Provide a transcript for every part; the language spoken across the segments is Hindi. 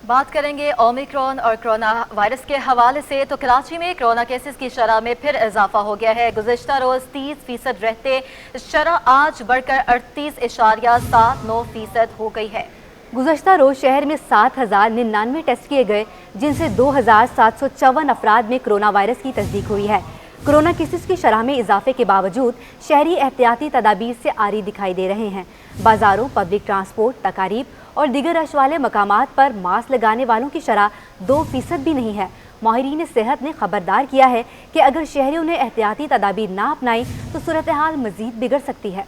बात करेंगे ओमिक्रॉन और कोरोना वायरस के हवाले से। तो कराची में कोरोना केसेस की शरह में फिर इजाफा हो गया है। गुज़िश्ता रोज 30% रहते शरह आज बढ़कर 38.79% हो गई है। गुज़श्ता रोज शहर में 7,099 टेस्ट किए गए, जिनसे 2,754 अफराद में कोरोना वायरस की तस्दीक हुई है। कोरोना केसेस की शरह में इजाफे के बावजूद शहरी एहतियाती तदाबीर से आरी दिखाई दे रहे हैं। बाजारों, पब्लिक ट्रांसपोर्ट, तकारीब और दीगर रश वाले मकामात पर मास्क लगाने वालों की शरह 2% भी नहीं है। माहिरीन सेहत ने खबरदार किया है कि अगर शहरियों ने एहतियाती तदाबीर ना अपनाई तो सूरत हाल मजीद बिगड़ सकती है।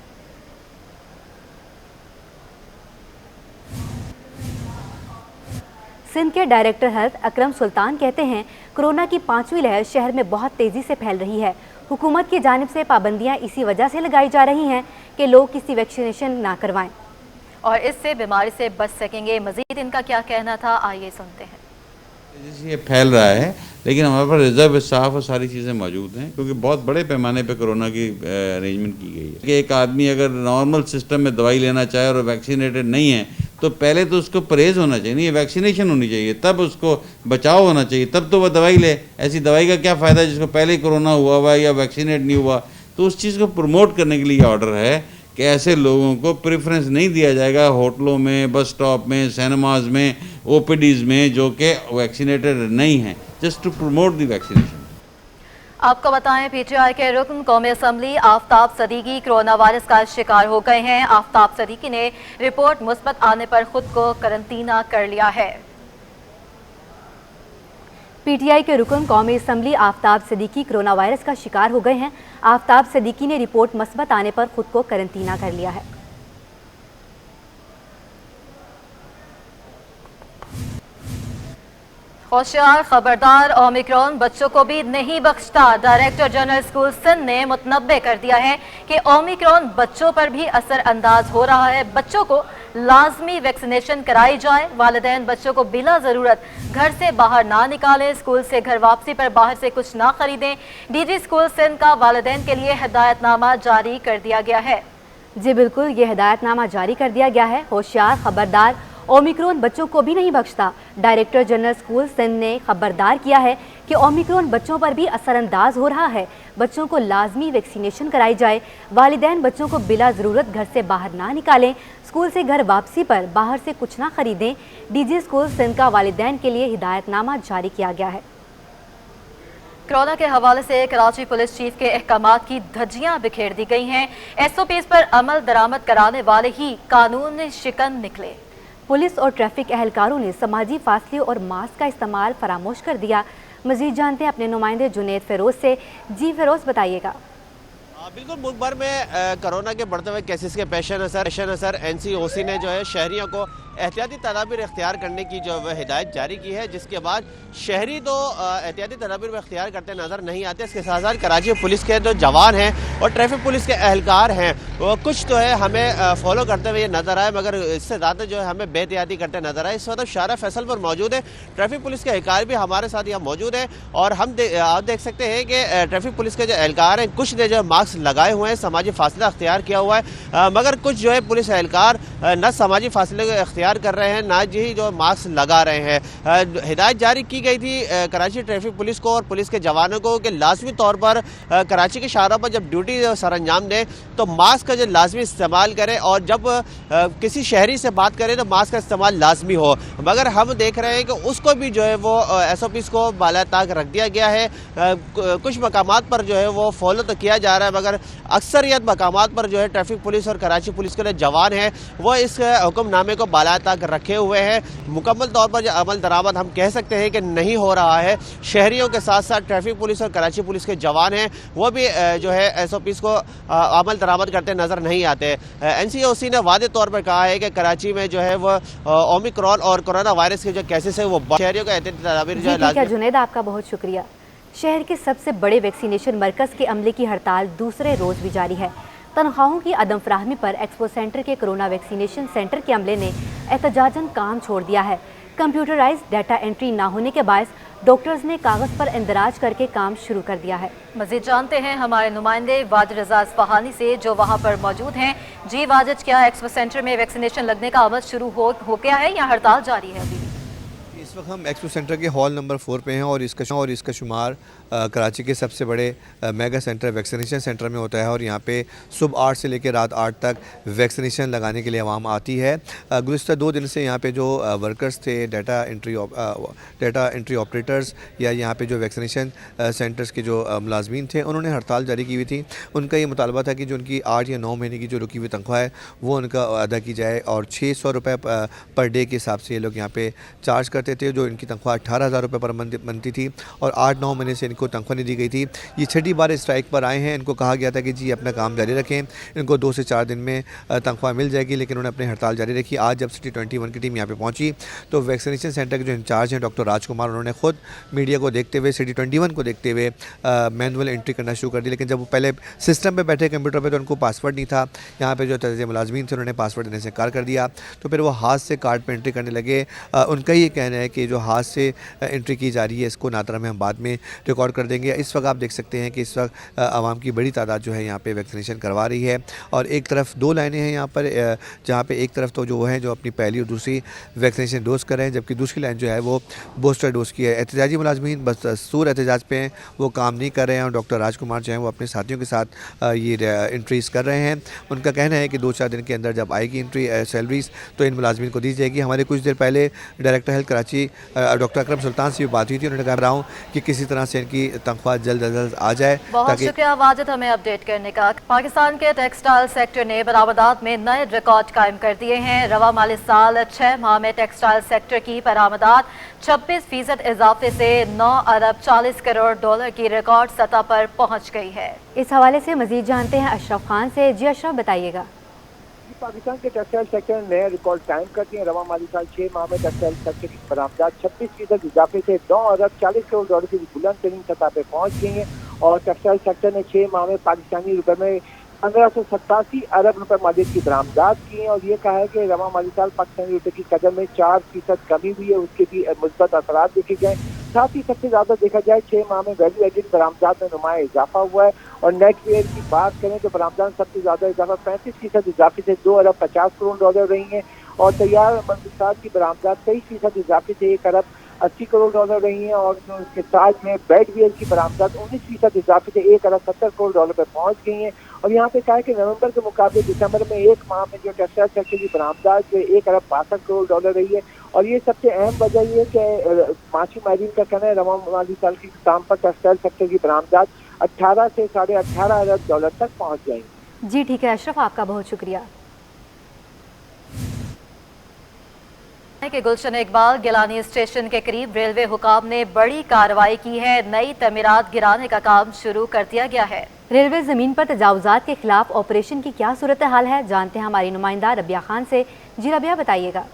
सिंध के डायरेक्टर हेल्थ अकरम सुल्तान कहते हैं, कोरोना की 5वीं लहर शहर में बहुत तेजी से फैल रही है। हुकूमत की जानिब से पाबंदियां इसी वजह से लगाई जा रही हैं कि लोग किसी वैक्सीनेशन ना करवाएं और इससे बीमारी से बच सकेंगे। मजीद इनका क्या कहना था, आइए सुनते हैं। ये फैल रहा है, लेकिन हमारे पास रिजर्व स्टाफ और सारी चीज़ें मौजूद हैं, क्योंकि बहुत बड़े पैमाने पे कोरोना की अरेंजमेंट की गई है कि एक आदमी अगर नॉर्मल सिस्टम में दवाई लेना चाहे और वैक्सीनेटेड नहीं है तो पहले तो उसको परहेज़ होना चाहिए, नहीं वैक्सीनेशन होनी चाहिए, तब उसको बचाव होना चाहिए, तब तो वह दवाई ले। ऐसी दवाई का क्या फ़ायदा जिसको पहले ही कोरोना हुआ या वैक्सीनेट नहीं हुआ। तो उस चीज़ को प्रमोट करने के लिए ऑर्डर है कि ऐसे लोगों को प्रेफरेंस नहीं दिया जाएगा होटलों में, बस स्टॉप में, सिनेमाज में, ओपीडीज़ में, जो कि वैक्सीनेटेड नहीं हैं, just to promote the vaccination. आपको बताएं, पीटीआई के रुकन कौमी assembly Aftab Siddiqui corona virus का शिकार हो गए हैं। आफ्ताब सदीकी ने रिपोर्ट मुस्बत आने पर खुद को करंतना कर लिया है। पीटीआई के रुकन कौमी assembly Aftab Siddiqui corona virus का शिकार हो गए हैं। आफ्ताब सदीकी ने रिपोर्ट मुस्बत आने पर खुद को करंतना कर लिया है। होशियार, खबरदार, ओमिक्रॉन बच्चों को भी नहीं बख्शता। डायरेक्टर जनरल स्कूल सिंध ने मुतनब्बे कर दिया है कि ओमिक्रॉन बच्चों पर भी असर अंदाज हो रहा है। बच्चों को लाजमी वैक्सीनेशन कराई जाए। वालिदैन बच्चों को बिला ज़रूरत घर से बाहर ना निकालें। स्कूल से घर वापसी पर बाहर से कुछ ना खरीदें। डीजी स्कूल सिंध का वालिदैन के लिए हिदायतनामा जारी कर दिया गया है। जी बिल्कुल, ये हिदायतनामा जारी कर दिया गया है। होशियार, खबरदार, ओमिक्रॉन बच्चों को भी नहीं बख्शता। डायरेक्टर जनरल स्कूल सिंध ने खबरदार किया है कि ओमिक्रॉन बच्चों पर भी असरअंदाज हो रहा है। बच्चों को लाजमी वैक्सीनेशन कराई जाए। वालिदैन बच्चों को बिला ज़रूरत घर से बाहर ना निकालें। स्कूल से घर वापसी पर बाहर से कुछ ना खरीदें। डीजी स्कूल सिंध का वालिदैन के लिए हिदायतनामा जारी किया गया है। कोरोना के हवाले से कराची पुलिस चीफ के अहकामात की धज्जियां बिखेर दी गई हैं। SOPs पर अमल दरामद कराने वाले ही कानून शिकन निकले। पुलिस और ट्रैफिक एहलकारों ने समाजी फासले और मास्क का इस्तेमाल फरामोश कर दिया। मजीद जानते हैं अपने नुमाइंदे जुनेद फिरोज से। जी फिरोज, बताइएगा। बिल्कुल, मुल्क भर में कोरोना के बढ़ते हुए केसेस के पेश नज़र NCOC ने जो है शहरियों को एहतियाती तदाबीर इख्तियार करने की जो हिदायत जारी की है, जिसके बाद शहरी तो एहतियाती तदाबीर में इख्तियार करते नज़र नहीं आते। इसके साथ साथ कराची पुलिस के जो जवान हैं और ट्रैफिक पुलिस के एहलकार हैं वो कुछ तो है हमें फॉलो करते हुए नज़र आए, मगर इससे ज़्यादा जो है हमें बेहतियाती करते नज़र आए। इस वक्त शारा फैसल पर मौजूद है, ट्रैफिक पुलिस के एहलकार भी हमारे साथ यहाँ मौजूद है और हम आप देख सकते हैं कि ट्रैफिक पुलिस के जो एहलकार हैं कुछ ने जो मास्क लगाए हुए हैं, समाजी फासला अख्तियार किया हुआ है, मगर कुछ जो है पुलिस एहलकार न समाजी फासले को अख्तियार कर रहे हैं, ना जी जो मास्क लगा रहे हैं। हिदायत जारी की गई थी कराची ट्रैफिक पुलिस को और पुलिस के जवानों को कि लाजमी तौर पर कराची के शाहरा पर जब ड्यूटी सर अंजाम दें तो मास्क का जो लाजमी इस्तेमाल करें और जब किसी शहरी से बात करें तो मास्क का इस्तेमाल लाजमी हो। मगर हम देख रहे हैं कि उसको भी जो है वो SOPs को बाला ताक रख दिया गया है। कुछ मकामात पर जो है वो फॉलो तो किया जा रहा है, मगर अक्सरियत मकामात पर जो है ट्रैफिक पुलिस और कराची पुलिस के जवान हैं वो इस हुक्मनामे को बाला ताक रखे हुए हैं। मुकम्मल तौर पर जो अमल दरामद हम कह सकते हैं कि नहीं हो रहा है। शहरियों के साथ साथ ट्रैफिक पुलिस और कराची पुलिस के जवान हैं वो भी जो है SOPs को अमल दरामद करते नजर नहीं आते। NCOC ने वादे तौर पर कहा है कि कराची में जो है वो ओमिक्रॉन और कोरोना वायरस के जो केसेस है वो शहरियों का एहतियाती तदाबीर जो है। जुनेद, आपका बहुत शुक्रिया। शहर के सबसे बड़े वैक्सीनेशन मरकज़ के अमले की हड़ताल दूसरे रोज भी जारी है। तनख्वाहों की अदम फराहमी पर एक्सपो सेंटर के कोरोना वैक्सीनेशन सेंटर के अमले ने एहतजाजन काम छोड़ दिया है। कंप्यूटराइज डाटा एंट्री ना होने के बायस डॉक्टर्स ने कागज पर इंदराज करके काम शुरू कर दिया है। मज़ीद जानते हैं हमारे नुमाइंदे वाजिद रज़ा इस्फहानी से जो वहां पर मौजूद हैं। जी वाजिद, क्या एक्सपो सेंटर में वैक्सीनेशन लगने का अमल शुरू हो गया है या हड़ताल जारी है अभी? इस वक्त हम एक्सपो सेंटर के हॉल नंबर 4 पे हैं और इसका शुमार कराची के सबसे बड़े मेगा सेंटर वैक्सीनेशन सेंटर में होता है और यहाँ पे सुबह 8 से लेकर रात 8 तक वैक्सीनेशन लगाने के लिए आवाम आती है। गुज़िश्ता 2 दिन से यहाँ पे जो वर्कर्स थे, डाटा एंट्री ऑपरेटर्स या यहाँ पे जो वैक्सीनेशन सेंटर्स के जो मुलाजमीन थे, उन्होंने हड़ताल जारी की हुई थी। उनका ये मुतालबा था कि जो उनकी 8 या 9 महीने की जो रुकी हुई तनख्वाह है वो उनका अदा की जाए और 600 रुपये पर डे के हिसाब से ये लोग यहाँ पे चार्ज करते थे। जो इनकी तनख्वाह 18,000 रुपये पर मंथ बनती थी और 8-9 महीने से इनको तनख्वाह नहीं दी गई थी। ये 6ठी बार स्ट्राइक पर आए हैं। इनको कहा गया था कि जी अपना काम जारी रखें, इनको 2 से 4 दिन में तनख्वाह मिल जाएगी, लेकिन उन्होंने अपनी हड़ताल जारी रखी। आज जब सिटी 21 की टीम यहाँ पे पहुँची तो वैक्सीनेशन सेंटर के जो इंचार्ज हैं डॉक्टर राजकुमार, उन्होंने खुद मीडिया को देखते हुए, सिटी 21 को देखते हुए मैनुअल एंट्री करना शुरू कर दी। लेकिन जब वो पहले सिस्टम पर बैठे कंप्यूटर पर तो उनको पासवर्ड नहीं था। यहाँ पर जो तज़े मुलाजमीन थे उन्होंने पासवर्ड देने से इनकार कर दिया, तो फिर वो हाथ से कार्ड पर एंट्री करने लगे। उनका ये कहना है कि जो हाथ से एंट्री की जा रही है इसको नातरा में हम बाद में रिकॉर्ड कर देंगे। इस वक्त आप देख सकते हैं कि इस वक्त आवाम की बड़ी तादाद जो है यहाँ पे वैक्सीनेशन करवा रही है और एक तरफ 2 लाइनें हैं यहाँ पर, जहाँ पे एक तरफ तो जो हैं जो अपनी पहली और दूसरी वैक्सीनेशन डोज कर रहे हैं, जबकि दूसरी लाइन जो है वो बूस्टर डोज की है। एहतजाजी मुलाजमीन बस सूर एहतजाज पे हैं, वो काम नहीं कर रहे हैं और डॉक्टर राजकुमार जो हैं वो अपने साथियों के साथ ये एंट्रीज़ कर रहे हैं। उनका कहना है कि 2-4 दिन के अंदर जब आएगी एंट्री सैलरीज़ तो इन मुलाजमीन को दी जाएगी। हमारे कुछ देर पहले डायरेक्टर हेल्थ कराची डॉक्टर अकरम सुल्तान से भी बात हुई थी। उन्होंने कह रहा हूँ कि किसी तरह से इनकी तनख्वाह जल्द अज जल्द आ जाए। बहुत शुक्रिया वाजिद हमें अपडेट करने का। पाकिस्तान के टेक्सटाइल सेक्टर ने बरामदात में नए रिकॉर्ड कायम कर दिए हैं। रवा माली साल 6 माह में टेक्सटाइल सेक्टर की बरामदात 26% इजाफे से 9 अरब 40 करोड़ डॉलर की रिकॉर्ड सतह पर पहुँच गई है। इस हवाले से मजीद जानते हैं अशरफ खान से। जी अशरफ, बताइएगा। पाकिस्तान के टेक्सटाइल सेक्टर ने नए रिकॉर्ड कायम कर दिए। रवा माली साल 6 माह में टेक्सटाइल सेक्टर की बरामदात 26% इजाफे से 9 अरब 40 करोड़ डॉलर की बुलंद तरीन सतह पर पहुँच गई है और टेक्सटाइल सेक्टर ने 6 माह में पाकिस्तानी रुपए में 1587 अरब रुपए मालियत की बरामदात की है और ये कहा है कि रवा माली साल पाकिस्तानी रुपए की कदर में 4% कमी हुई है, उसके भी मुस्बत असरात देखे गए। साथ ही सबसे ज़्यादा देखा जाए 6 माह में वैल्यू एडेड बरामदात में नुमाया इजाफा हुआ है और नेट वेयर की बात करें तो बरामदात सबसे ज़्यादा इजाफा 35% इजाफे से 2 अरब 50 करोड़ डॉलर रही है और तैयार मंसूबात की बरामदात 23% इजाफे से 1 अरब 80 करोड़ डॉलर रही हैं और उसके साथ में बेड वेयर की बरामदात 19% इजाफे से 1 अरब 70 करोड़ डॉलर पर पहुंच गई हैं और यहाँ पे कहा है कि नवंबर के मुकाबले दिसंबर में 1 माह में जो टेक्सटाइल सेक्टर की बरामदात जो 1 अरब 62 करोड़ डॉलर रही है और ये सबसे अहम वजह ये है कि माशी माहिरीन का कहना है रवा माली साल के इख्तिताम पर टेक्सटाइल सेक्टर की बरामदात 18 से 18.5 अरब डॉलर तक पहुँच जाएंगी। जी ठीक है अशरफ, आपका बहुत शुक्रिया। कि गुलशन इकबाल गिलानी स्टेशन के करीब रेलवे हुकाम ने बड़ी कार्रवाई की है। नई तमीरात गिराने का काम शुरू कर दिया गया है। रेलवे जमीन पर तजावुजात के खिलाफ ऑपरेशन की क्या सूरत हाल है, जानते हैं हमारी नुमाइंदा रबिया खान से। जी रबिया, बताइएगा।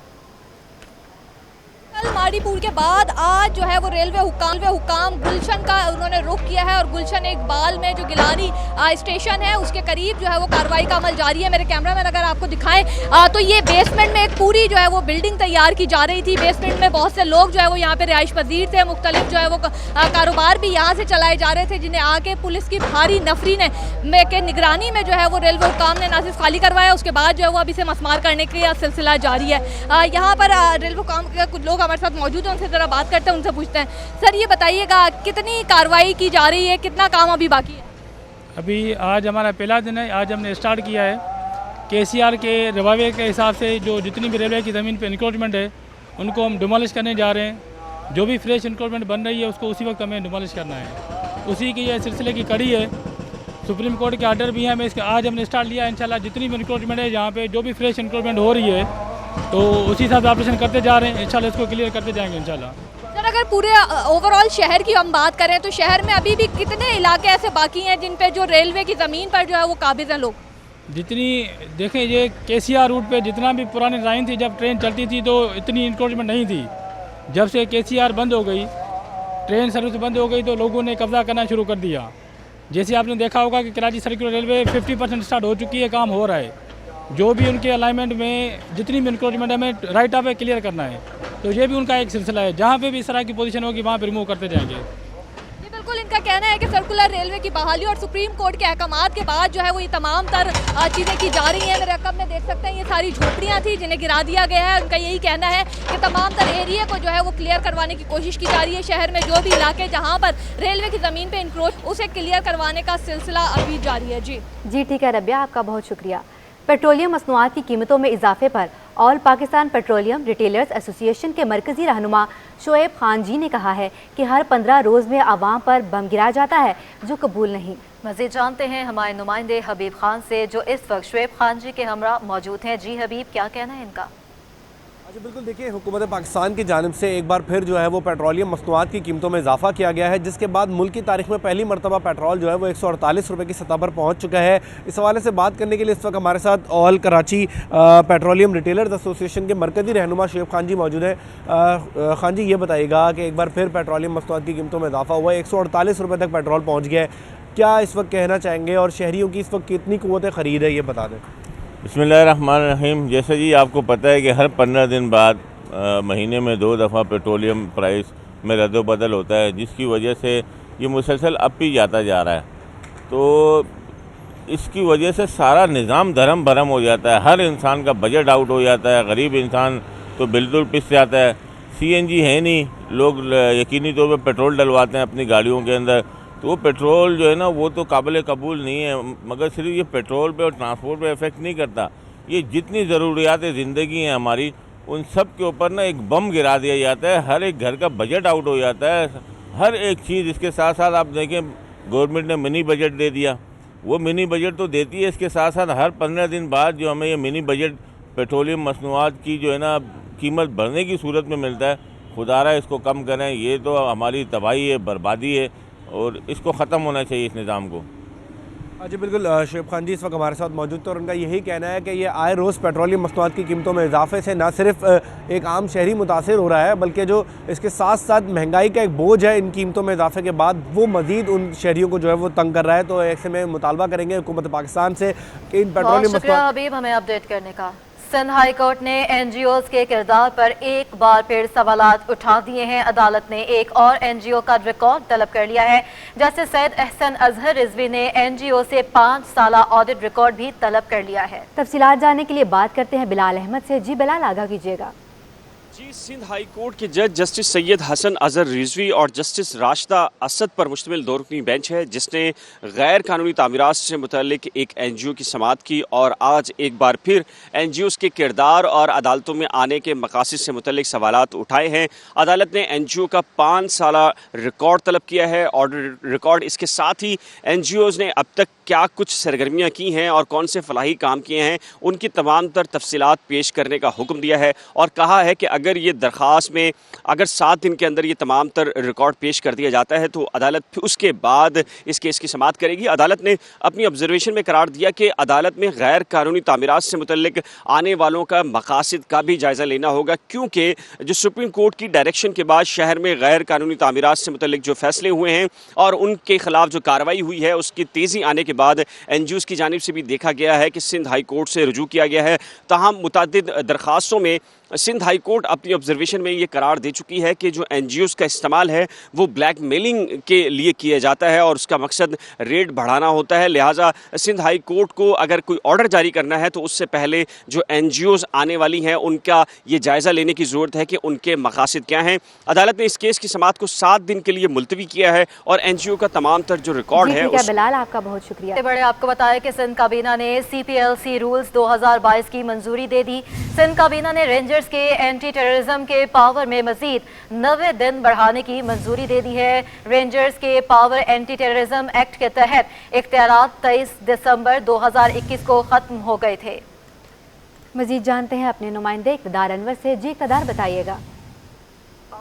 कल माड़ीपुर के बाद आज जो है वो रेलवे हुकाम गुलशन का उन्होंने रुख किया है और गुलशन इकबाल में जो गिलानी स्टेशन है उसके करीब जो है वो कार्रवाई का अमल जारी है। मेरे कैमरामैन अगर आपको दिखाएं तो ये बेसमेंट में एक पूरी जो है वो बिल्डिंग तैयार की जा रही थी। बेसमेंट में बहुत से लोग जो है वो यहाँ पे रिहाइश पजीर थे, मुख्तलिफ जो है वो कारोबार भी यहाँ से चलाए जा रहे थे, जिन्हें आके पुलिस की भारी नफरी ने के निगरानी में जो है वो रेलवे हुकाम ने ना सिर्फ खाली करवाया, उसके बाद जो है वो अभी से मसमार करने का सिलसिला जारी है। यहाँ पर रेलवे हुकाम के कुछ लोग हमारे साथ मौजूद हैं, उनसे ज़रा बात करते हैं, उनसे पूछते हैं। सर ये बताइएगा कितनी कार्रवाई की जा रही है, कितना काम अभी बाकी है? अभी आज हमारा पहला दिन है। आज हमने स्टार्ट किया है KCR के रवावे के हिसाब से जो जितनी भी रेलवे की ज़मीन पे इंक्रोचमेंट है उनको हम डिमोलिश करने जा रहे हैं। जो भी फ्रेश इंक्रोचमेंट बन रही है उसको उसी वक्त हमें डिमोलिश करना है। उसी की ये सिलसिले की कड़ी है। सुप्रीम कोर्ट के आर्डर भी हैं, हमें इसके आज हमने स्टार्ट लिया। इंशाल्लाह जितनी भी इंक्रोचमेंट है यहाँ पे जो भी फ्रेश इंक्रोचमेंट हो रही है तो उसी हिसाब से ऑपरेशन करते जा रहे हैं। इंशाल्लाह इसको क्लियर करते जाएंगे इंशाल्लाह। सर अगर पूरे ओवरऑल शहर की हम बात करें तो शहर में अभी भी कितने इलाके ऐसे बाकी हैं जिन पे जो रेलवे की ज़मीन पर जो है वो काबिज हैं लोग? जितनी देखें ये KCR रूट पे जितना भी पुरानी लाइन थी, जब ट्रेन चलती थी तो इतनी इंक्रोचमेंट नहीं थी। जब से KCR बंद हो गई, ट्रेन सर्विस बंद हो गई तो लोगों ने कब्जा करना शुरू कर दिया। जैसे आपने देखा होगा कि कराची सर्कुलर रेलवे 50% स्टार्ट हो चुकी है, काम हो रहा है। जो भी उनके अलाइनमेंट में जितनी भी इंक्रोचमेंट है हमें राइट ऑफ क्लियर करना है, तो ये भी उनका एक सिलसिला है। जहाँ पे भी इस तरह की पोजीशन होगी वहाँ पे रिमूव करते जाएंगे। बिल्कुल, इनका कहना है कि सर्कुलर रेलवे की बहाली और सुप्रीम कोर्ट के अहकामात के बाद जो है वो ये तमाम तर चीज़ें की जा रही हैं। मेरे रकम में देख सकते हैं ये सारी झोपड़ियाँ थी जिन्हें गिरा दिया गया है। उनका यही कहना है कि तमाम तर एरिया को जो है वो क्लियर करवाने की कोशिश की जा रही है। शहर में जो भी इलाके जहाँ पर रेलवे की ज़मीन पर इंक्रोच उसे क्लियर करवाने का सिलसिला अभी जारी है। जी ठीक है रबिया, आपका बहुत शुक्रिया। पेट्रोलियम मसनूआत की कीमतों में इजाफे पर all Pakistan petroleum retailers association के मरकजी रहनुमा शोएब खान जी ने कहा है कि हर 15 रोज़ में आवाम पर बम गिराया जाता है, जो कबूल नहीं। मज़ीद जानते हैं हमारे नुमाइंदे हबीब खान से, जो इस वक्त शोएब खान जी के हमरा मौजूद हैं। जी हबीब, क्या कहना है इनका? जी बिल्कुल, देखिए हुकूमत पाकिस्तान की जानिब से एक बार फिर जो है वो पेट्रोलियम मसनूआत की कीमतों में इजाफा किया गया है, जिसके बाद मुल्क की तारीख में पहली मरतबा पेट्रोल जो है वो 148 रुपये की सतह पर पहुंच चुका है। इस हवाले से बात करने के लिए इस वक्त हमारे साथ all Karachi petroleum retailers association के मरकजी रहनुमा शोएब खान जी मौजूद हैं। खान जी, ये बताइएगा कि एक बार फिर पेट्रोलियम मसनूआत की कीमतों में इजाफा हुआ है, 148 रुपये तक पेट्रोल पहुँच गया है, क्या इस वक्त कहना चाहेंगे और शहरियों की इस वक्त कितनी क़ुव्वत ख़रीद है, ये बता दें। बिस्मिल्लाहिर्रहमानिर्रहीम। जैसे जी आपको पता है कि हर 15 दिन बाद महीने में 2 दफ़ा पेट्रोलियम प्राइस में रद्द-ओ-बदल होता है, जिसकी वजह से ये मुसलसल अप ही जाता जा रहा है। तो इसकी वजह से सारा निज़ाम धर्म भरम हो जाता है, हर इंसान का बजट आउट हो जाता है, गरीब इंसान तो बिल्कुल पिस जाता है। CNG है नहीं, लोग यकीनी तौर पर पेट्रोल डलवाते हैं अपनी गाड़ियों के अंदर, तो वो पेट्रोल जो है ना वो तो काबिल कबूल नहीं है। मगर सिर्फ ये पेट्रोल पे और ट्रांसपोर्ट पे इफ़ेक्ट नहीं करता, ये जितनी ज़रूरियात ज़िंदगी हैं हमारी, उन सब के ऊपर ना एक बम गिरा दिया जाता है। हर एक घर का बजट आउट हो जाता है, हर एक चीज़। इसके साथ साथ आप देखें, गवर्नमेंट ने मिनी बजट दे दिया, वो मिनी बजट तो देती है, इसके साथ साथ हर 15 दिन बाद जो हमें ये मिनी बजट पेट्रोलियम मसनूआत की जो है ना कीमत बढ़ने की सूरत में मिलता है। खुदारा इसको कम करें, ये तो हमारी तबाही है, बर्बादी है, और इसको ख़त्म होना चाहिए इस निज़ाम को। जी बिल्कुल, शोएब खान जी इस वक्त हमारे साथ मौजूद थे और उनका यही कहना है कि ये आए रोज़ पेट्रोलियम मसनूआत की कीमतों में इजाफे से ना सिर्फ एक आम शहरी मुतासिर हो रहा है, बल्कि जो इसके साथ साथ महंगाई का एक बोझ है इन कीमतों में इजाफे के बाद, वो मज़ीद उन शहरियों को जो है वो तंग कर रहा है। तो ऐसे में मुतालबा करेंगे हुकूमत पाकिस्तान से कि इन पेट्रोलियम शुक्रिया हबीब हमें अपडेट करने का। सिंध हाई कोर्ट ने NGOs के किरदार पर एक बार फिर सवालात उठा दिए हैं। अदालत ने एक और NGO का रिकॉर्ड तलब कर लिया है। जैसे सैयद अहसन अजहर रिजवी ने NGO से 5 साला ऑडिट रिकॉर्ड भी तलब कर लिया है। तफसीलात जानने के लिए बात करते हैं बिलाल अहमद से। जी बिलाल, आगाह कीजिएगा। जी, सिंध हाई कोर्ट के जज जस्टिस सैयद हसन अजहर रिजवी और जस्टिस राशिदा असद पर मुश्तमिल 2 रुकनी बेंच है, जिसने गैर कानूनी तामीरात से मुतल्लिक एक NGO की समाअत की और आज एक बार फिर NGOs के किरदार और अदालतों में आने के मकासद से मुतल्लिक सवालात उठाए हैं। अदालत ने NGO का 5 साला रिकॉर्ड तलब किया है, ऑडिट रिकॉर्ड। इसके साथ ही NGOs ने अब तक क्या कुछ सरगर्मियाँ की हैं और कौन से फलाही काम किए हैं, उनकी तमाम तर तफसीलात पेश करने का हुक्म दिया है और कहा है कि अगर ये दरख्वास्त में अगर 7 दिन के अंदर ये तमाम तर रिकॉर्ड पेश कर दिया जाता है तो अदालत फिर उसके बाद इस केस की समाअत करेगी। अदालत ने अपनी ऑब्जर्वेशन में करार दिया कि अदालत में गैर कानूनी तामीरात से मुतल्लिक आने वालों का मकासद का भी जायज़ा लेना होगा, क्योंकि जो सुप्रीम कोर्ट की डायरेक्शन के बाद शहर में गैर कानूनी तामीरात से मुतल्लिक जो फैसले हुए हैं और उनके खिलाफ जो कार्रवाई हुई है, उसकी तेज़ी आने के बाद NGOs की जानिब से भी देखा गया है कि सिंध हाई कोर्ट से रुजू किया गया है। ताहम मुतअद्दिद दरख्वास्तों में सिंध हाई कोर्ट अपनी ऑब्जर्वेशन में ये करार दे चुकी है कि जो NGOs का इस्तेमाल है वो ब्लैक मेलिंग के लिए किया जाता है और उसका मकसद रेट बढ़ाना होता है। लिहाजा सिंध हाई कोर्ट को अगर कोई ऑर्डर जारी करना है तो उससे पहले जो NGOs आने वाली हैं उनका ये जायज़ा लेने की ज़रूरत है कि उनके मकासद क्या हैं। अदालत ने इस केस की समाअत को 7 दिन के लिए मुलतवी किया है और NGO का तमाम तर जो रिकॉर्ड है बिलाल, आपका बहुत शुक्रिया। बड़े आपको बताया कि सिंध काबीना ने CPLC रूल्स 2022 की मंजूरी दे दी। सिंध काबीना ने रेंजर्स के एंटी टेररिज्म के पावर में मजीद 90 दिन बढ़ाने की मंजूरी दे दी है। रेंजर्स के पावर एंटी टेररिज्म एक्ट के तहत इख्तियारात 23 दिसंबर 2021 को खत्म हो गए थे। मजीद जानते हैं अपने नुमाइंदे इक़्तिदार अनवर से। जी इक़्तिदार, बताइएगा।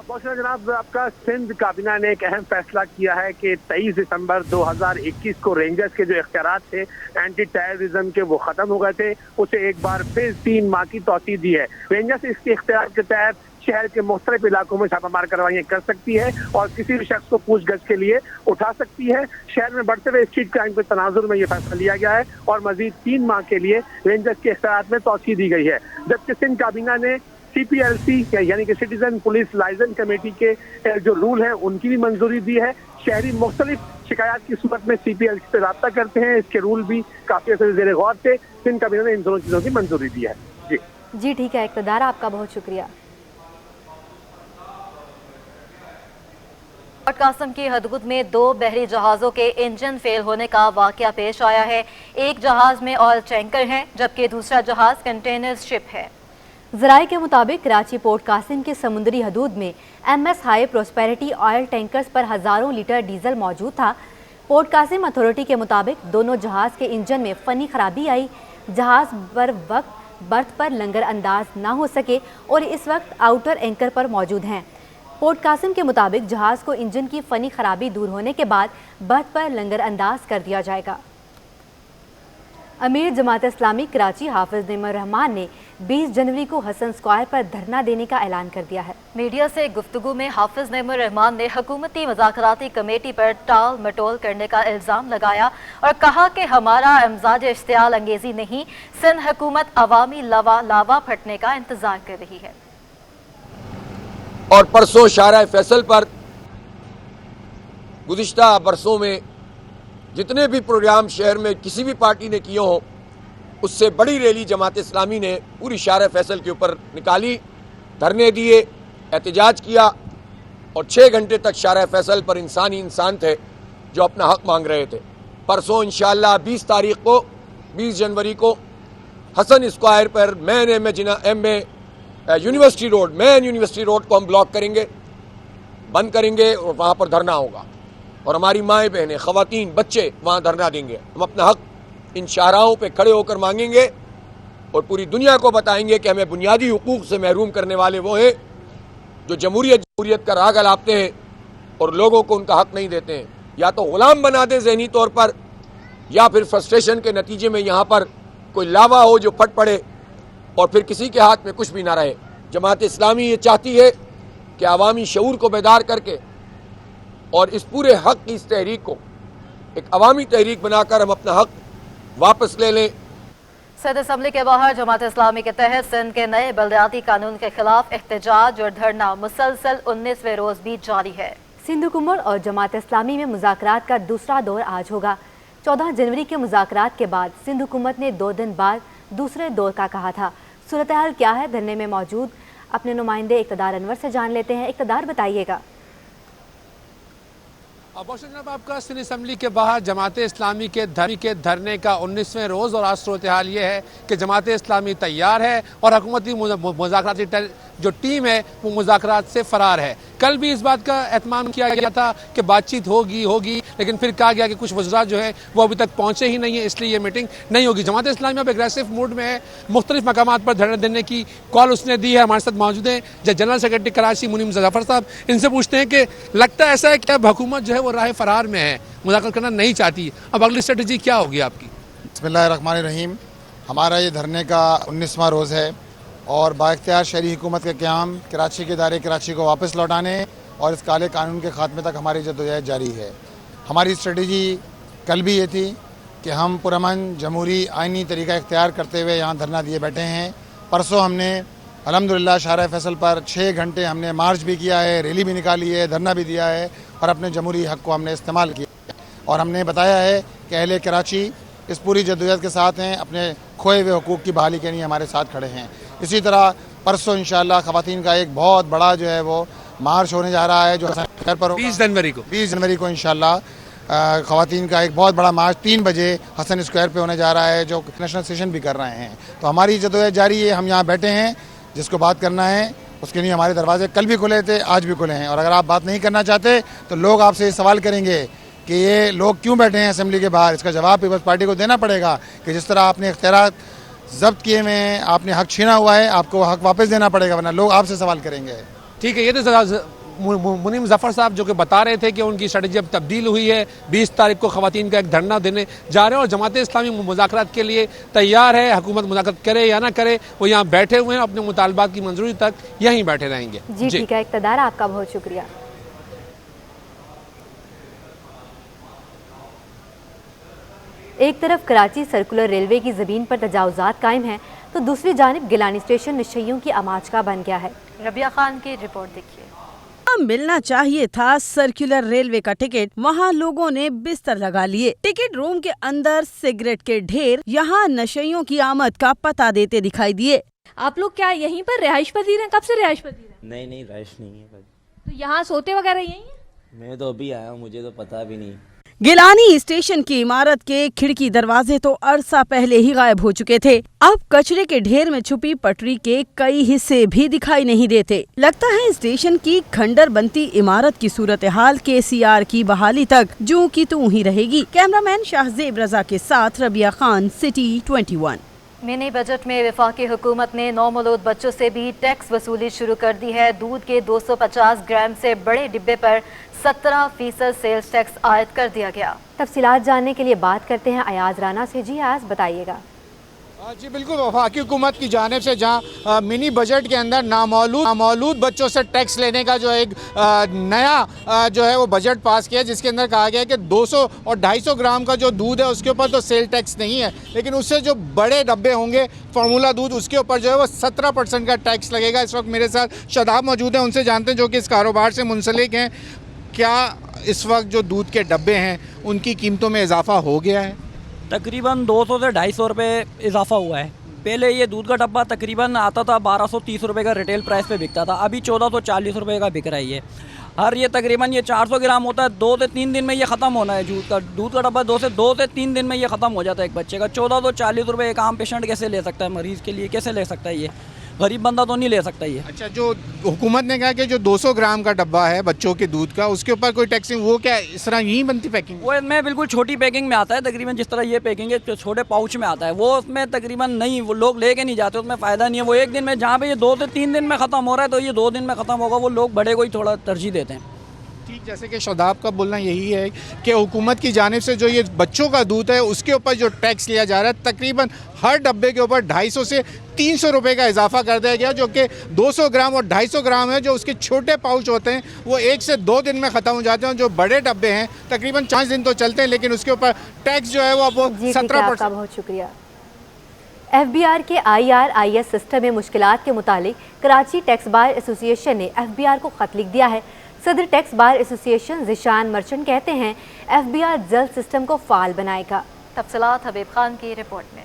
बहुत जनाब, आपका सिंध काबीना ने एक अहम फैसला किया है कि 23 दिसंबर 2021 को रेंजर्स के जो इख्तियारात थे एंटी टेररिज्म के वो खत्म हो गए थे, उसे एक बार फिर 3 माह की तौसीह दी है। रेंजर्स इसके इख्तियार के तहत शहर के मुख्तलिफ इलाकों में छापामार कार्रवाइयाँ कर सकती है और किसी भी शख्स को पूछगछ के लिए उठा सकती है। शहर में बढ़ते हुए स्ट्रीट क्राइम के तनाजुर में ये फैसला लिया गया है और मजीद 3 माह के लिए रेंजर्स के इख्तियारात में तौसीह दी गई है। जबकि सिंध काबीना ने CPLC यानी कि सिटीजन पुलिस लाइसेंस कमेटी के जो रूल हैं उनकी भी मंजूरी दी है। शहरी मुख्तलिफ शिकायत की सूरत में CPLC से रब्ता करते हैं, इसके रूल भी काफी असर जेर गौर थे, सिंध कैबिनेट ने इन दोनों चीजों की मंजूरी दी है। जी ठीक है इक़्तिदार, आपका बहुत शुक्रिया। पोर्ट कासिम की हदूद में 2 बहरी जहाज़ों के इंजन फेल होने का वाकया पेश आया है। एक जहाज़ में ऑयल टैंकर है जबकि दूसरा जहाज़ कंटेनर शिप है। ज़राए के मुताबिक कराची पोर्ट कासिम के समुद्री हदूद में MS high prosperity oil tankers पर हज़ारों लीटर डीजल मौजूद था। पोर्ट कासिम अथॉरिटी के मुताबिक दोनों जहाज़ के इंजन में फ़नी खराबी आई। जहाज़ बर वक्त बर्थ पर लंगर अंदाज ना हो सके और इस वक्त आउटर एंकर पर मौजूद हैं। पोर्ट कासिम के मुताबिक जहाज़ को इंजन की फ़नी खराबी दूर होने के बाद बर्थ पर लंगर अंदाज कर दिया जाएगा। अमीर जमात इस्लामी कराची हाफिज नेमर रहमान ने 20 जनवरी को हसन स्क्वायर पर धरना देने का ऐलान कर दिया है। मीडिया से गुफ्तगू में हाफिज नेमर रहमान ने हुकूमती मज़ाकराती कमेटी पर टाल मटोल करने का इल्ज़ाम लगाया और कहा कि हमारा इम्ज़ाज इश्तियाल अंगेज़ी नहीं, सिंध हुकूमत अवामी लावा फटने का इंतज़ार कर रही है। और परसों शाहराह फैसल पर गुज़िश्ता बरसों में जितने भी प्रोग्राम शहर में किसी भी पार्टी ने किए हों, उससे बड़ी रैली जमात इस्लामी ने पूरी शाहराह फैसल के ऊपर निकाली, धरने दिए, एहतजाज किया और 6 घंटे तक शाहराह फैसल पर इंसान ही इंसान थे जो अपना हक मांग रहे थे। परसों इंशाअल्लाह 20 जनवरी को हसन स्क्वायर पर MA यूनिवर्सिटी रोड को हम ब्लॉक करेंगे, बंद करेंगे और वहाँ पर धरना होगा और हमारी माएँ बहनें, ख़वातीन, बच्चे वहाँ धरना देंगे। हम अपना हक इन शाहराहों पे खड़े होकर मांगेंगे और पूरी दुनिया को बताएंगे कि हमें बुनियादी हुकूक से महरूम करने वाले वो हैं जो जमहूरियत का राग अलापते हैं और लोगों को उनका हक नहीं देते हैं। या तो गुलाम बना दे ज़हनी तौर पर, या फिर फ्रस्ट्रेशन के नतीजे में यहाँ पर कोई लावा हो जो फट पड़े और फिर किसी के हाथ में कुछ भी ना रहे। जमात इस्लामी ये चाहती है कि अवामी शऊर को बेदार करके और इस पूरे हक की इस तहरीक को एक अवामी तहरीक बनाकर हम अपना हक वापस ले लें। सदर असम्बली के बाहर जमात इस्लामी के तहत सिंध के नए बल्दियाती कानून के खिलाफ एहतजाज और धरना मुसलसल 19वें रोज भी जारी है। सिंध हुकूमत और जमात इस्लामी में मुज़ाकरात का दूसरा दौर आज होगा। 14 जनवरी के मुज़ाकरात के बाद सिंध हुकूमत ने 2 दिन बाद दूसरे दौर का कहा था। सूरत हाल क्या है, धरने में मौजूद अपने नुमाइंदे इक़्तिदार अनवर से जान लेते हैं। इक़्तिदार बताइएगा। जनाब, आपका सिंध असम्बली के बाहर जमात इस्लामी के धरने का 19वें रोज़ और आज सूरत हाल ये है कि जमात इस्लामी तैयार है और हुकूमती मुज़ाकराती जो टीम है वो मुज़ाकरात से फ़रार है। कल भी इस बात का एहतमाम किया गया था कि बातचीत होगी, लेकिन फिर कहा गया कि कुछ वज़रा जो है वो अभी तक पहुँचे ही नहीं है, इसलिए ये मीटिंग नहीं होगी। जमात इस्लामी अब एग्रेसिव मूड में है, मुख्तलिफ मकामात पर धरना देने की कॉल उसने दी है। हमारे साथ मौजूद हैं जनरल सेक्रेटरी कराची मुनीम जफर साहब। इनसे पूछते हैं कि लगता है ऐसा है कि अब हुकूमत जो है वो राह फरार में है, मुज़ाकरा करना नहीं चाहती, अब अगली स्ट्रेटजी क्या होगी आपकी? बिस्मिल्लाहिर्रहमानिर्रहीम। हमारा ये धरने का 19वां रोज़ है और बाइख्तियार शहरी हुकूमत का क़याम कराची के दायरे कराची को वापस लौटाने और इस काले कानून के ख़ात्मे तक हमारी जद्दोजहद जारी है। हमारी स्ट्रेटजी कल भी ये थी कि हम पुरअमन जमहूरी आइनी तरीका इख्तियार करते हुए यहाँ धरना दिए बैठे हैं। परसों हमने अल्हम्दुलिल्लाह शाहराह फैसल पर 6 घंटे हमने मार्च भी किया है, रैली भी निकाली है, धरना भी दिया है और अपने जमहूरी हक़ को हमने इस्तेमाल किया और हमने बताया है कि अहले कराची इस पूरी जद्दोजहद के साथ हैं, अपने खोए हुए हुकूक की बहाली के लिए हमारे साथ खड़े हैं। इसी तरह परसों इंशाअल्लाह ख़वातीन का एक बहुत बड़ा जो है वो मार्च होने जा रहा है जो हसन पर 20 जनवरी को इंशाअल्लाह ख़वातीन का एक बहुत बड़ा मार्च 3 बजे हसन स्क्वायर पे होने जा रहा है जो नेशनल सेशन भी कर रहे हैं। तो हमारी जद्दोजहद जारी है, हम यहाँ बैठे हैं, जिसको बात करना है उसके लिए हमारे दरवाजे कल भी खुले थे, आज भी खुले हैं और अगर आप बात नहीं करना चाहते तो लोग आपसे सवाल करेंगे कि ये लोग क्यों बैठे हैं असेंबली के बाहर। इसका जवाब पीपल्स पार्टी को देना पड़ेगा कि जिस तरह आपने इख्तियारात जब्त किए हुए हैं, आपने हक छीना हुआ है, आपको हक वापस देना पड़ेगा, वरना लोग आपसे सवाल करेंगे। ठीक है, ये तो मुनीम जफर साहब जो कि बता रहे थे कि उनकी स्ट्रेटजी अब तब्दील हुई है। 20 तारीख को ख़वातीन का एक धरना देने जा रहे हैं और जमात इस्लामी मुज़ाकरात के लिए तैयार है। हुकूमत मुज़ाकरात करे या ना करे, वो यहाँ बैठे हुए हैं, अपने मुतालबात की मंजूरी तक यहीं बैठे रहेंगे। जी ठीक है इक़्तिदार, आपका बहुत शुक्रिया। एक तरफ कराची सर्कुलर रेलवे की ज़मीन पर तजावुज़ात कायम हैं, तो दूसरी जानिब गिलानी स्टेशन नशइयों की आमाज का बन गया है। रबिया खान की रिपोर्ट देखिए। मिलना चाहिए था सर्कुलर रेलवे का टिकट, वहाँ लोगों ने बिस्तर लगा लिए। टिकट रूम के अंदर सिगरेट के ढेर यहाँ नशइयों की आमद का पता देते दिखाई दिए। आप लोग क्या यहीं पर रिहाइश पजीर हैं? कब से रिहाइश पजीर हैं? नहीं रिहाइश नहीं है। तो यहाँ सोते वगैरह यहीं हैं? मैं तो अभी आया हूँ, मुझे तो पता भी नहीं। गिलानी स्टेशन की इमारत के खिड़की दरवाजे तो अरसा पहले ही गायब हो चुके थे। अब कचरे के ढेर में छुपी पटरी के कई हिस्से भी दिखाई नहीं देते। लगता है स्टेशन की खंडर बनती इमारत की सूरत हाल KCR की बहाली तक जूं की तूं ही रहेगी। कैमरामैन शाहजेब रजा के साथ Rabia Khan, city 21। Mini budget में वफाकी हुकूमत ने नौमौलूद बच्चों से भी टैक्स वसूली शुरू कर दी है। दूध के 250 ग्राम से बड़े डिब्बे पर 17% सेल्स टैक्स आयद कर दिया गया। तफसीलात जानने के लिए बात करते हैं अयाज राना से। जी अयाज, बताइएगा। जी बिल्कुल, वफाकी हुकूमत की जानिब से जहां मिनी बजट के अंदर नामौलूद बच्चों से टैक्स लेने का जो एक नया जो है वो बजट पास किया, जिसके अंदर कहा गया है कि 200 और 250 ग्राम का जो दूध है उसके ऊपर तो सेल टैक्स नहीं है, लेकिन उससे जो बड़े डब्बे होंगे फार्मूला दूध, उसके ऊपर जो है वो 17% का टैक्स लगेगा। इस वक्त मेरे साथ शदाब मौजूद हैं, उनसे जानते हैं जो कि इस कारोबार से मुंसलिक हैं। क्या इस वक्त जो दूध के डब्बे हैं उनकी कीमतों में इजाफा हो गया है? तकरीबन 200 से 250 रुपये इजाफा हुआ है। पहले ये दूध का डब्बा तकरीबन आता था 1230 रुपये का रिटेल प्राइस पे बिकता था, अभी 1440 रुपये का बिक रहा है। ये तकरीबन ये 400 ग्राम होता है। 2 से 3 दिन में ये ख़त्म होना है। दूध का डब्बा 2 से 3 दिन में ये ख़त्म हो जाता है एक बच्चे का। 1440 रुपये एक आम पेशेंट कैसे ले सकता है? मरीज़ के लिए कैसे ले सकता है? ये गरीब बंदा तो नहीं ले सकता ये। अच्छा, जो हुकूमत ने कहा कि जो 200 ग्राम का डब्बा है बच्चों के दूध का, उसके ऊपर कोई टैक्सिंग, वो क्या इस तरह यहीं बनती पैकिंग? वो में बिल्कुल छोटी पैकिंग में आता है, तकरीबन जिस तरह ये पैकिंग है छोटे पाउच में आता है। वो उसमें तकरीबन नहीं, वो लोग लेके नहीं जाते, उसमें फ़ायदा नहीं है। वो एक दिन में, जहाँ पे ये 2 से 3 दिन में ख़त्म हो रहा है तो ये 2 दिन में ख़त्म होगा, वो लोग बड़े को ही थोड़ा तरजीह देते हैं। ठीक, जैसे कि शदाब का बोलना यही है कि हुकूमत की जानिब से जो ये बच्चों का दूध है उसके ऊपर जो टैक्स लिया जा रहा है, तकरीबन हर डब्बे के ऊपर 250 से 300 रुपये का इजाफा कर दिया गया, जो कि 200 ग्राम और 250 ग्राम है। जो उसके छोटे पाउच होते हैं वो 1 से 2 दिन में ख़त्म हो जाते हैं। जो बड़े डब्बे हैं तकरीबन 5 दिन तो चलते हैं, लेकिन उसके ऊपर टैक्स जो है वो 17%। बहुत शुक्रिया। FBR के IRIS सिस्टम में मुश्किलात के मुतालिक कराची टैक्स बार एसोसिएशन ने FBR को ख़त लिख दिया है। सदर tax bar association Zeeshan merchant कहते हैं FBR जल्द सिस्टम को फ़ाल बनाएगा। तफसीलात हबीब खान की रिपोर्ट में।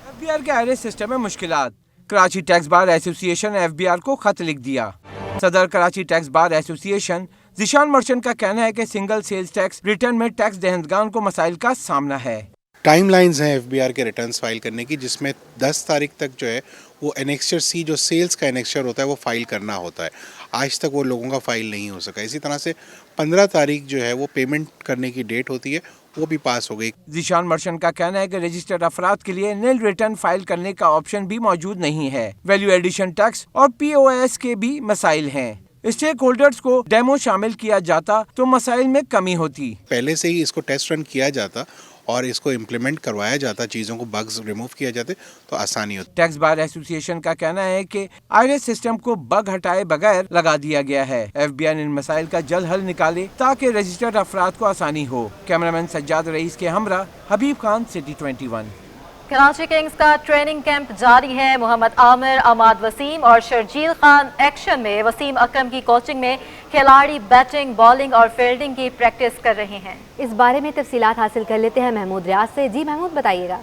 FBR के IRIS सिस्टम में मुश्किलात, कराची टैक्स बार एसोसिएशन ने FBR को खत लिख दिया। सदर Karachi tax bar association Zeeshan merchant का कहना है कि सिंगल सेल्स टैक्स रिटर्न में टैक्स दहंदगान को मसाइल का सामना है। टाइमलाइंस हैं FBR के रिटर्न्स फाइल करने की, जिसमें 10 तारीख तक जो है वो एनेक्स्चर C जो सेल्स का एनेक्स्चर होता है वो फाइल करना होता है। आज तक वो लोगों का फाइल नहीं हो सका। इसी तरह से 15 तारीख जो है वो पेमेंट करने की डेट होती है, वो भी पास हो गई। ज़िशान मर्चेंट का कहना है कि रजिस्टर्ड अफराद के लिए नील रिटर्न फाइल करने का ऑप्शन भी मौजूद नहीं है। वैल्यू एडिशन टैक्स और POS के भी मसाइल हैं। स्टेक होल्डर्स को डेमो शामिल किया जाता तो मसाइल में कमी होती। पहले से ही इसको टेस्ट रन किया जाता और इसको इम्प्लीमेंट करवाया जाता, चीज़ों को बग्स रिमूव किया जाते तो आसानी होती। टैक्स बार एसोसिएशन का कहना है कि IRIS सिस्टम को बग हटाए बगैर लगा दिया गया है। FBR इन मसाइल का जल्द हल निकाले ताकि रजिस्टर्ड अफराद को आसानी हो। कैमरामैन सज्जाद रईस के हमरा हबीब खान, सिटी 21। कराची किंग्स का ट्रेनिंग कैंप जारी है। मोहम्मद आमिर, अमाद वसीम और शर्जील खान एक्शन में। वसीम अकरम की कोचिंग में खिलाड़ी बैटिंग, बॉलिंग और फील्डिंग की प्रैक्टिस कर रहे हैं। इस बारे में तफसीलात हासिल कर लेते हैं महमूद रियाज से। जी महमूद, बताइएगा।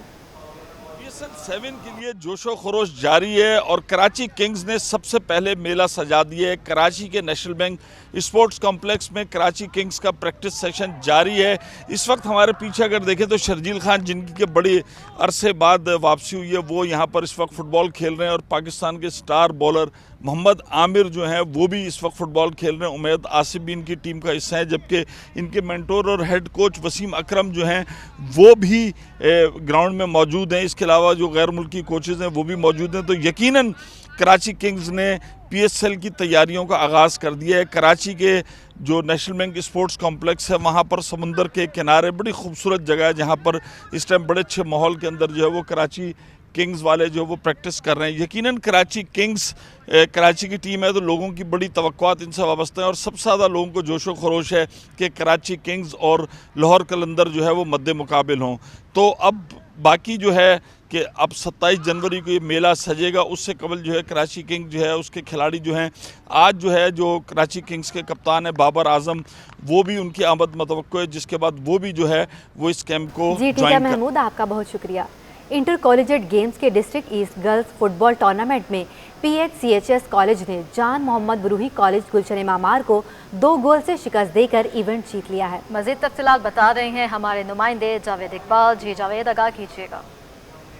PSL 7 के लिए जोशो खरोश जारी है और कराची किंग्स ने सबसे पहले मेला सजा दिया है। कराची के नेशनल बैंक स्पोर्ट्स कॉम्प्लेक्स में कराची किंग्स का प्रैक्टिस सेशन जारी है। इस वक्त हमारे पीछे अगर देखें तो शर्जील खान, जिनकी के बड़ी अरसे बाद वापसी हुई है, वो यहाँ पर इस वक्त फुटबॉल खेल रहे हैं। और पाकिस्तान के स्टार बॉलर मोहम्मद आमिर जो हैं वो भी इस वक्त फुटबॉल खेल रहे हैं। उमैद आसिफ भी इनकी टीम का हिस्सा है, जबकि इनके मेंटोर और हेड कोच वसीम अकरम जो हैं वो भी ग्राउंड में मौजूद हैं। इसके अलावा जो गैर मुल्की कोचेज़ हैं वो भी मौजूद हैं। तो यकीनन कराची किंग्स ने PSL की तैयारियों का आगाज़ कर दिया है। कराची के जो नेशनल बैंक स्पोर्ट्स कॉम्प्लेक्स है वहाँ पर समुंदर के किनारे बड़ी खूबसूरत जगह है, जहाँ पर इस टाइम बड़े अच्छे माहौल के अंदर जो है वो कराची किंग्स वाले जो वो प्रैक्टिस कर रहे हैं। यकीनन कराची किंग्स कराची की टीम है तो लोगों की बड़ी तवक्कुआत इनसे वाबस्ता है और सबसे ज़्यादा लोगों को जोशो खरोश है कि कराची किंग्स और लाहौर कलंदर जो है वो मद्दे मुकाबिल हों। तो अब बाकी जो है कि अब 27 जनवरी को ये मेला सजेगा, उससे कबल जो है कराची किंग जो है उसके खिलाड़ी जो हैं, आज जो है जो कराची किंग्स के कप्तान है बाबर आजम, वो भी उनकी आमद मतवक्को है, जिसके बाद वो भी जो है वो इस कैंप को जी ठीक है महमूद, आपका बहुत शुक्रिया। इंटर कॉलेजिएट गेम्स के district east girls football tournament में PHCHS कॉलेज ने जान मोहम्मद बरूही कॉलेज गुलशन इमामार को 2 गोल से शिकस्त देकर इवेंट जीत लिया है। मजीद तफसीलात बता रहे हैं हमारे नुमाइंदे जावेद इकबाल। जी जावेद, आगाह कीजिएगा।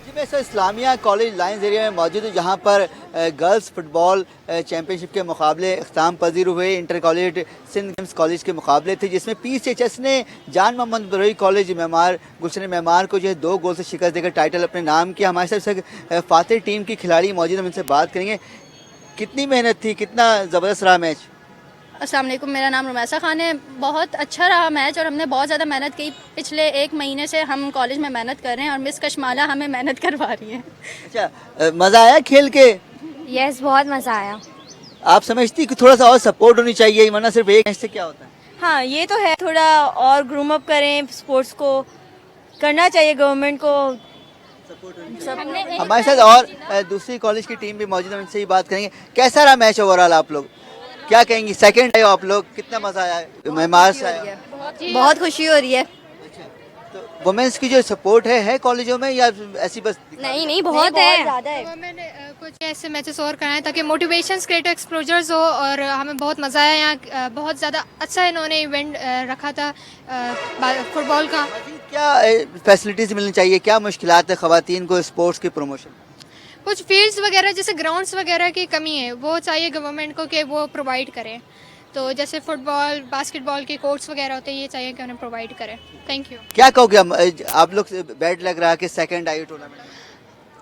जी मैं sir Islamia college lines area में मौजूद हूँ, जहाँ पर गर्ल्स फुटबॉल चैम्पियनशिप के मुकाबले इख्ताम पजीर हुए। Inter college Sindh games college के मुकाबले थे, जिसमें PCHS ने जान मोहम्मद बरूही कॉलेज मेमार गुलशन मेमार को जो है 2 गोल से शिकस्त देकर टाइटल अपने नाम किया। हमारे साथ फातिह टीम की खिलाड़ी मौजूद, हम इनसे बात करेंगे। कितनी मेहनत थी, कितना ज़बरदस्त रहा मैच? अस्सलाम वालेकुम, मेरा नाम रुमैसा खान है। बहुत अच्छा रहा मैच और हमने बहुत ज़्यादा मेहनत की। पिछले 1 महीने से हम कॉलेज में मेहनत कर रहे हैं और मिस कशमाला हमें मेहनत करवा रही है। अच्छा, मज़ा आया खेल के? यस, बहुत मज़ा आया। आप समझती कि थोड़ा सा और सपोर्ट होनी चाहिए, वरना सिर्फ एक मैच से क्या होता है? हाँ, ये तो है, थोड़ा और ग्रूम अप करें, स्पोर्ट्स को करना चाहिए, गवर्नमेंट को। हमारे साथ और दूसरी कॉलेज की टीम भी मौजूद है, उनसे ही बात करेंगे। कैसा रहा मैच ओवरऑल? आप लोग क्या कहेंगे? सेकंड आए हो आप लोग, कितना मजा आया? मेमार से आया, बहुत खुशी हो रही है। तो वुमेन्स की जो सपोर्ट है कॉलेजों में या ऐसी बस? नहीं, बहुत है। मैंने कुछ ऐसे मैचेस और कराए ताकि मोटिवेशंस क्रिएट एक्सपोजर्स हो और हमें बहुत मज़ा आया। यहाँ बहुत ज़्यादा अच्छा इन्होंने इवेंट रखा था फुटबॉल का। क्या फैसिलिटीज़ मिलनी चाहिए, क्या मुश्किलात है ख़वातीन को स्पोर्ट्स के प्रमोशन? कुछ फील्ड्स वगैरह जैसे ग्राउंड्स वगैरह की कमी है, वो चाहिए गवर्नमेंट को कि वो प्रोवाइड करें। तो जैसे फुटबॉल बास्केटबॉल के कोर्ट्स वगैरह होते हैं, ये चाहिए कि उन्हें प्रोवाइड करें। Thank you. क्या कहोगे, आप लोग बैड लग रहा है कि सेकंड आई टूर्नामेंट?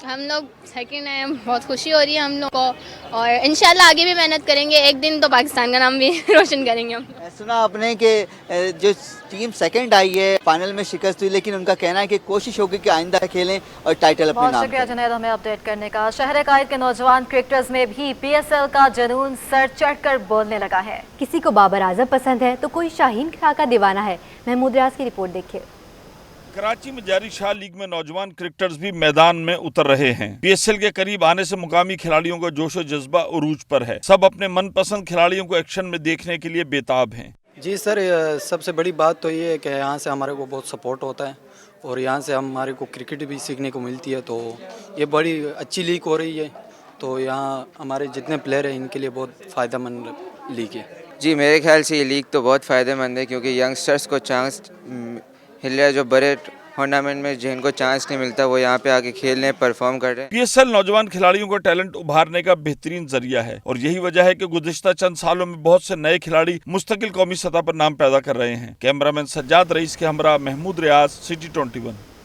हम लोग सेकंड आए, बहुत खुशी हो रही है हम लोग को और इंशाल्लाह आगे भी मेहनत करेंगे, एक दिन तो पाकिस्तान का नाम भी रोशन करेंगे हम। सुना आपने कि जो टीम सेकंड आई है फाइनल में शिकस्त हुई, लेकिन उनका कहना है कि कोशिश होगी कि आइंदा खेलें और टाइटल अपने नाम। बहुत शुक्रिया जुनैद हमें अपडेट करने का। शहर कायद के नौजवान क्रिकेटर्स में भी PSL का जुनून सर चढ़कर बोलने लगा है। किसी को बाबर आजम पसंद है तो कोई शाहीन खां का दीवाना है। महमूद रियाज की रिपोर्ट देखिए। कराची में जारी शाह लीग में नौजवान क्रिकेटर्स भी मैदान में उतर रहे हैं। PSL के करीब आने से मुकामी खिलाड़ियों का जोशो जज्बा उरूज पर है। सब अपने मनपसंद खिलाड़ियों को एक्शन में देखने के लिए बेताब हैं। जी सर, सबसे बड़ी बात तो ये है कि यहाँ से हमारे को बहुत सपोर्ट होता है और यहाँ से हमारे को क्रिकेट भी सीखने को मिलती है, तो ये बड़ी अच्छी लीग हो रही है। तो यहाँ हमारे जितने प्लेयर हैं इनके लिए बहुत फ़ायदेमंद लीग है। जी मेरे ख्याल से ये लीग तो बहुत फ़ायदेमंद है, क्योंकि यंगस्टर्स को चांस हिले, जो बड़े टूर्नामेंट में जिनको चांस नहीं मिलता वो यहाँ पे आके खेल रहे हैं, परफॉर्म कर रहे हैं। PSL नौजवान खिलाड़ियों को टैलेंट उभारने का बेहतरीन जरिया है और यही वजह है कि गुज़िश्ता चंद सालों में बहुत से नए खिलाड़ी मुस्तकिल कौमी सतह पर नाम पैदा कर रहे हैं। कैमरामैन सज्जाद रईस के हमरा महमूद रियाज, सिटी 21।